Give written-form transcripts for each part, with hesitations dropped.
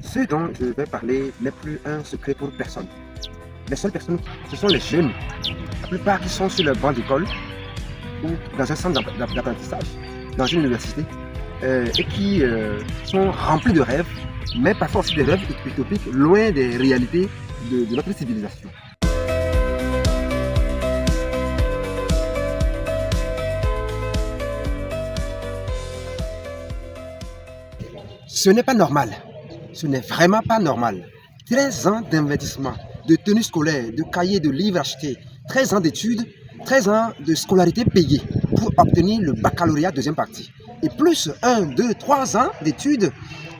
Ce dont je vais parler n'est plus un secret pour personne. Les seules personnes, ce sont les jeunes. La plupart qui sont sur le banc d'école ou dans un centre d'apprentissage, dans une université, et qui sont remplis de rêves, mais parfois aussi des rêves utopiques, loin des réalités de notre civilisation. Ce n'est pas normal. Ce n'est vraiment pas normal. 13 ans d'investissement, de tenue scolaire, de cahiers, de livres achetés, 13 ans d'études, 13 ans de scolarité payée pour obtenir le baccalauréat deuxième partie. Et plus 1, 2, 3 ans d'études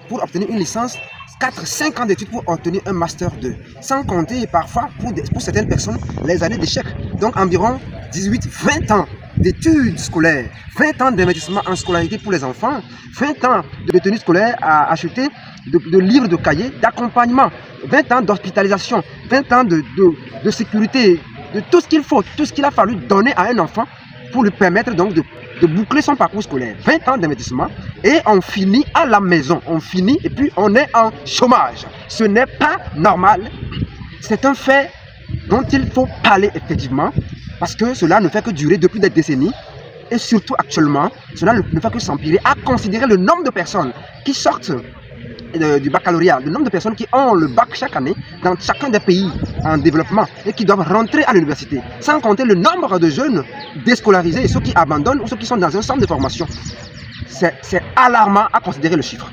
pour obtenir une licence, 4, 5 ans d'études pour obtenir un master 2. Sans compter parfois pour certaines personnes les années d'échec. Donc environ 18, 20 ans d'études scolaires, 20 ans d'investissement en scolarité pour les enfants, 20 ans de tenue scolaire à acheter, de livres, de cahiers, d'accompagnement, 20 ans d'hospitalisation, 20 ans de sécurité, de tout ce qu'il faut, tout ce qu'il a fallu donner à un enfant pour lui permettre donc de boucler son parcours scolaire. 20 ans d'investissement et on finit à la maison, on finit et puis on est en chômage. Ce n'est pas normal. C'est un fait dont il faut parler effectivement parce que cela ne fait que durer depuis des décennies et surtout actuellement, cela ne fait que s'empirer à considérer le nombre de personnes qui sortent du baccalauréat, le nombre de personnes qui ont le bac chaque année dans chacun des pays en développement et qui doivent rentrer à l'université, sans compter le nombre de jeunes déscolarisés et ceux qui abandonnent ou ceux qui sont dans un centre de formation. C'est alarmant à considérer le chiffre.